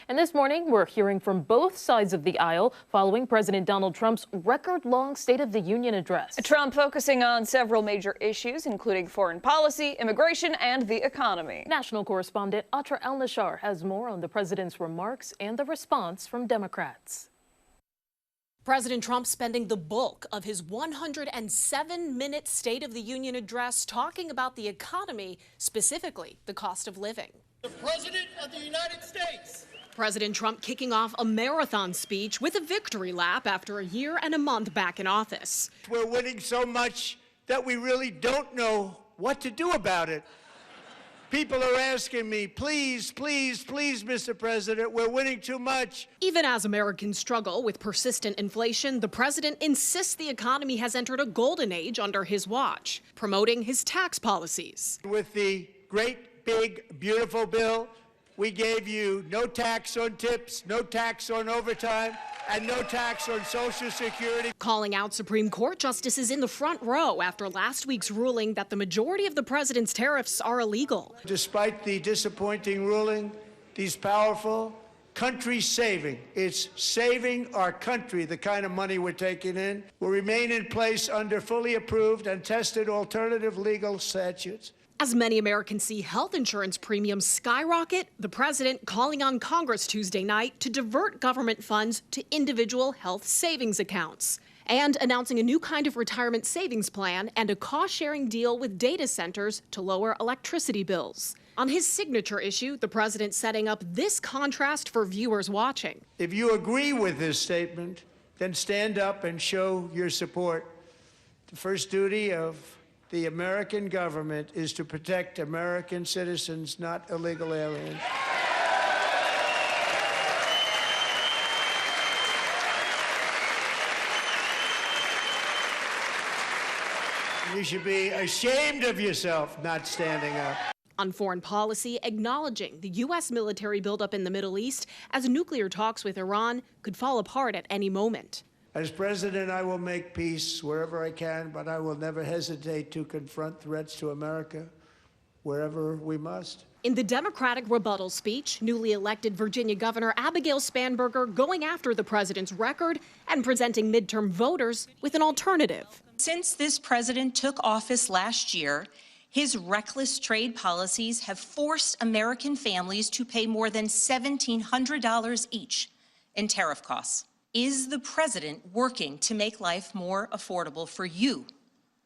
And this morning, we're hearing from both sides of the aisle following President Donald Trump's record-long State of the Union address. Trump focusing on several major issues, including foreign policy, immigration, and the economy. National correspondent Atra El-Nashar has more on the president's remarks and the response from Democrats. President Trump spending the bulk of his 107-minute State of the Union address talking about the economy, specifically the cost of living. The President of the United States. President Trump kicking off a marathon speech with a victory lap after a year and a month back in office. We're winning so much that we really don't know what to do about it. People are asking me, please, please, please, Mr. President, we're winning too much. Even as Americans struggle with persistent inflation, the president insists the economy has entered a golden age under his watch, promoting his tax policies. With the great, big, beautiful bill, we gave you no tax on tips, no tax on overtime, and no tax on Social Security. Calling out Supreme Court justices in the front row after last week's ruling that the majority of the president's tariffs are illegal. Despite the disappointing ruling, these powerful, country-saving, it's saving our country, the kind of money we're taking in, will remain in place under fully approved and tested alternative legal statutes. As many Americans see health insurance premiums skyrocket, the president calling on Congress Tuesday night to divert government funds to individual health savings accounts, and announcing a new kind of retirement savings plan and a cost-sharing deal with data centers to lower electricity bills. On his signature issue, the president setting up this contrast for viewers watching. If you agree with this statement, then stand up and show your support. The first duty of the American government is to protect American citizens, not illegal aliens. You should be ashamed of yourself not standing up. On foreign policy, acknowledging the U.S. military buildup in the Middle East as nuclear talks with Iran could fall apart at any moment. As president, I will make peace wherever I can, but I will never hesitate to confront threats to America wherever we must. In the Democratic rebuttal speech, newly elected Virginia Governor Abigail Spanberger going after the president's record and presenting midterm voters with an alternative. Since this president took office last year, his reckless trade policies have forced American families to pay more than $1,700 each in tariff costs. Is the president working to make life more affordable for you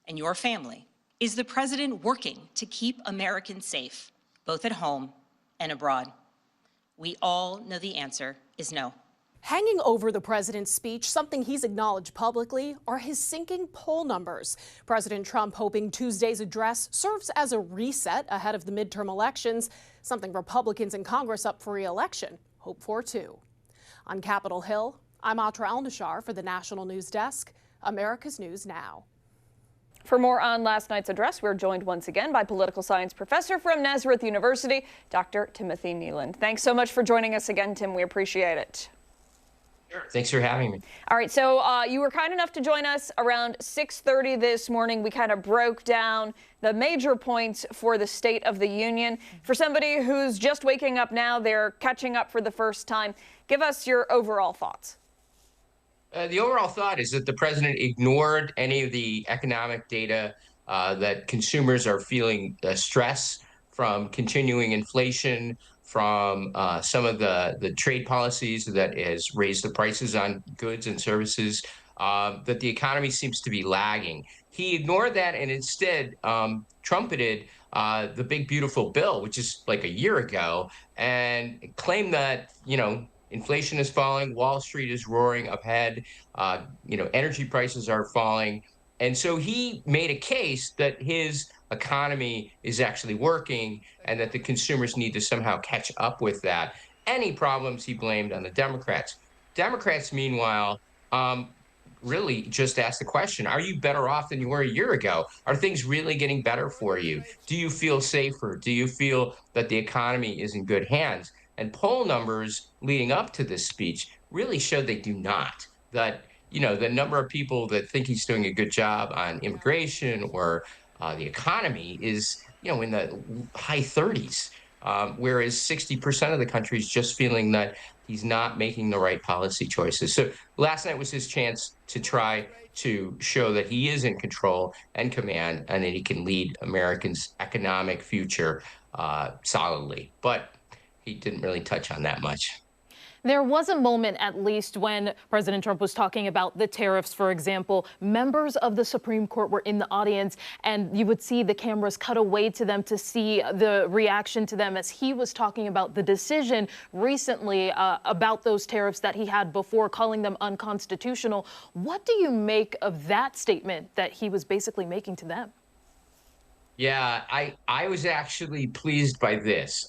and your family? Is the president working to keep Americans safe, both at home and abroad? We all know the answer is no. Hanging over the president's speech, something he's acknowledged publicly, are his sinking poll numbers. President Trump hoping Tuesday's address serves as a reset ahead of the midterm elections, something Republicans in Congress up for re-election hope for too. On Capitol Hill, I'm Atra El-Nashar for the National News Desk, America's News Now. For more on last night's address, we're joined once again by political science professor from Nazareth University, Dr. Timothy Kneeland. Thanks so much for joining us again, Tim. We appreciate it. Sure. Thanks for having me. All right, so you were kind enough to join us around 6:30 this morning. We kind of broke down the major points for the State of the Union. For somebody who's just waking up now, they're catching up for the first time. Give us your overall thoughts. The overall thought is that the president ignored any of the economic data that consumers are feeling stress from continuing inflation, from some of the trade policies that has raised the prices on goods and services, that the economy seems to be lagging. He ignored that and instead trumpeted the big, beautiful bill, which is like a year ago, and claimed that, inflation is falling, Wall Street is roaring ahead, energy prices are falling. And so he made a case that his economy is actually working and that the consumers need to somehow catch up with that. Any problems he blamed on the Democrats. Democrats, meanwhile, really just asked the question, are you better off than you were a year ago? Are things really getting better for you? Do you feel safer? Do you feel that the economy is in good hands? And poll numbers leading up to this speech really showed they do not. That, the number of people that think he's doing a good job on immigration or the economy is, in the high 30s. whereas 60% of the country is just feeling that he's not making the right policy choices. So last night was his chance to try to show that he is in control and command and that he can lead Americans' economic future solidly. But he didn't really touch on that much. There was a moment, at least, when President Trump was talking about the tariffs, for example. Members of the Supreme Court were in the audience, and you would see the cameras cut away to them to see the reaction to them as he was talking about the decision recently about those tariffs that he had before, calling them unconstitutional. What do you make of that statement that he was basically making to them? Yeah, I was actually pleased by this.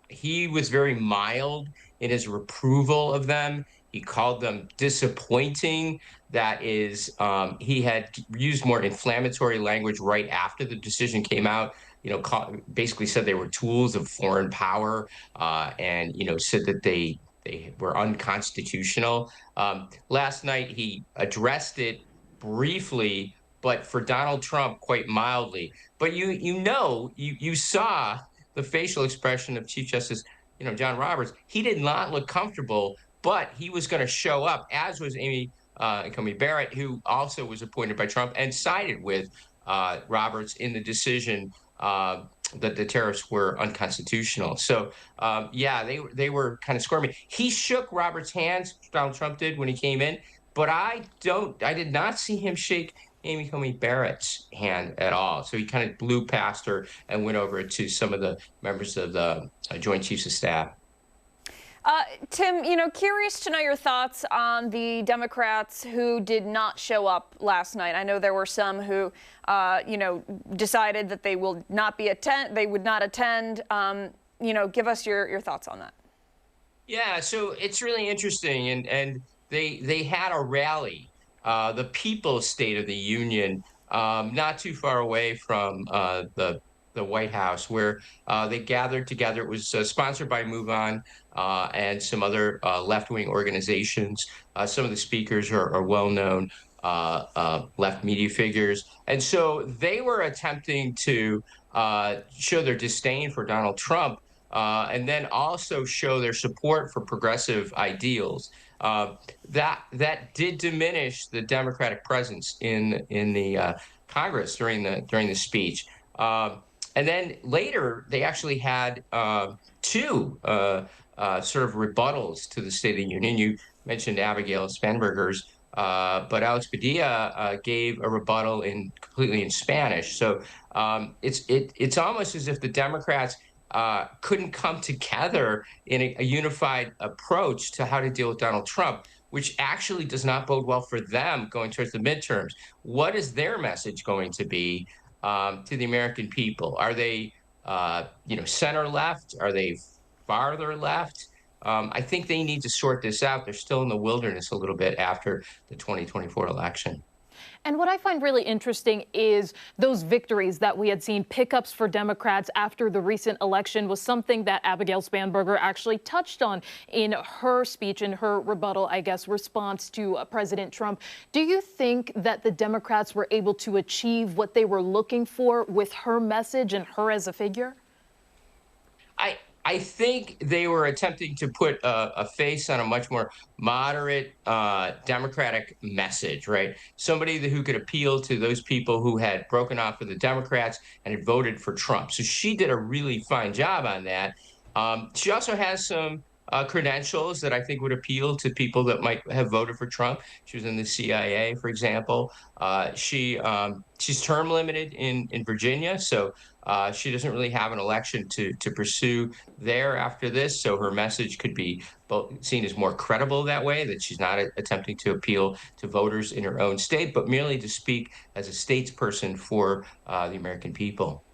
He was very mild in his reproval of them. He called them disappointing. That is, he had used more inflammatory language right after the decision came out. Basically said they were tools of foreign power, and said that they were unconstitutional. Last night he addressed it briefly, but for Donald Trump, quite mildly. But you saw the facial expression of Chief Justice, John Roberts. He did not look comfortable, but he was going to show up, as was Amy Coney Barrett, who also was appointed by Trump and sided with Roberts in the decision that the tariffs were unconstitutional. So, yeah, they were kind of squirming. He shook Roberts' hands, Donald Trump did, when he came in, but I did not see him shake Amy Coney Barrett's hand at all. So he kind of blew past her and went over to some of the members of the Joint Chiefs of Staff. Tim, curious to know your thoughts on the Democrats who did not show up last night. I know there were some who, decided that they will not they would not attend. Give us your thoughts on that. Yeah, so it's really interesting, and they had a rally. The People's State of the Union, not too far away from the White House, where they gathered together. It was sponsored by Move On and some other left-wing organizations. Some of the speakers are well-known left media figures. And so they were attempting to show their disdain for Donald Trump and then also show their support for progressive ideals. That did diminish the Democratic presence in the Congress during the speech. And then later, they actually had two sort of rebuttals to the State of the Union. You mentioned Abigail Spanberger's, but Alex Padilla gave a rebuttal completely in Spanish. So it's almost as if the Democrats couldn't come together in a unified approach to how to deal with Donald Trump, which actually does not bode well for them going towards the midterms. What is their message going to be to the American people? Are they, center left? Are they farther left? I think they need to sort this out. They're still in the wilderness a little bit after the 2024 election. And what I find really interesting is those victories that we had seen, pickups for Democrats after the recent election, was something that Abigail Spanberger actually touched on in her speech, in her rebuttal, response to President Trump. Do you think that the Democrats were able to achieve what they were looking for with her message and her as a figure? I think they were attempting to put a face on a much more moderate Democratic message, right? Somebody who could appeal to those people who had broken off with the Democrats and had voted for Trump. So she did a really fine job on that. She also has some credentials that I think would appeal to people that might have voted for Trump. She was in the CIA, for example. She's term limited in Virginia, so she doesn't really have an election to pursue there after this. So her message could be seen as more credible that way, that she's not attempting to appeal to voters in her own state, but merely to speak as a statesperson for the American people.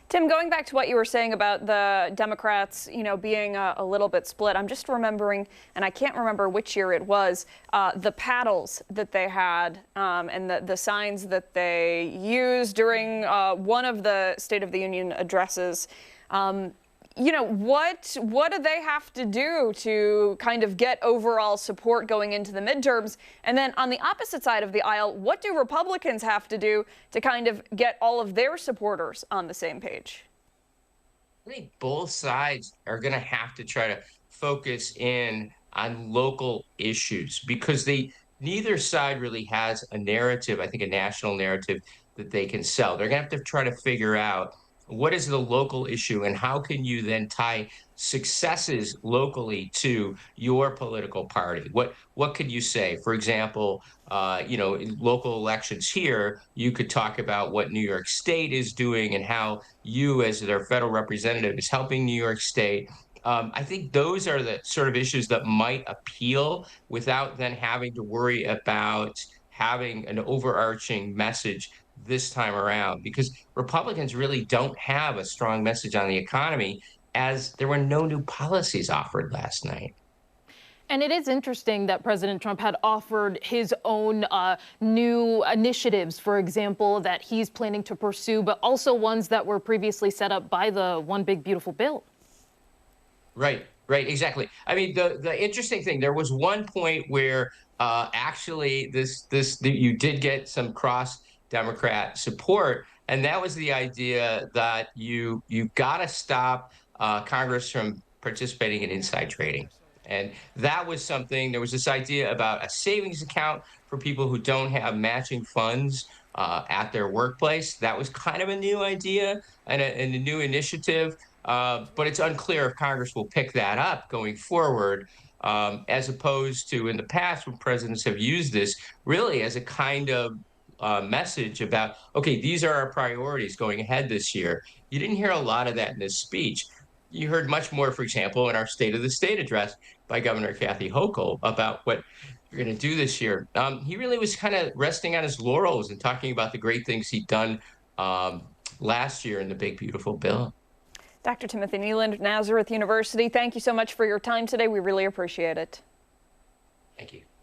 Tim, going back to what you were saying about the Democrats, being a little bit split, I'm just remembering, and I can't remember which year it was, the paddles that they had and the signs that they used during one of the State of the Union addresses. What do they have to do to kind of get overall support going into the midterms? And then on the opposite side of the aisle, what do Republicans have to do to kind of get all of their supporters on the same page? I think both sides are going to have to try to focus in on local issues because neither side really has a narrative, I think a national narrative that they can sell. They're going to have to try to figure out what is the local issue and how can you then tie successes locally to your political party. What could you say? For example, in local elections here, you could talk about what New York State is doing and how you, as their federal representative, is helping New York State. I think those are the sort of issues that might appeal without then having to worry about having an overarching message this time around, because Republicans really don't have a strong message on the economy, as there were no new policies offered last night. And it is interesting that President Trump had offered his own new initiatives, for example, that he's planning to pursue, but also ones that were previously set up by the One Big Beautiful Bill. Right, exactly. I mean, the interesting thing, there was one point where actually you did get some cross Democrat support, and that was the idea that you got to stop Congress from participating in inside trading. And that was something, there was this idea about a savings account for people who don't have matching funds at their workplace. That was kind of a new idea and a new initiative. But it's unclear if Congress will pick that up going forward, as opposed to in the past when presidents have used this really as a kind of message about, okay, these are our priorities going ahead this year. You didn't hear a lot of that in this speech. You heard much more, for example, in our State of the State address by Governor Kathy Hochul about what you're going to do this year. He really was kind of resting on his laurels and talking about the great things he'd done last year in the Big Beautiful Bill. Dr. Timothy Kneeland, Nazareth University, thank you so much for your time today. We really appreciate it. Thank you.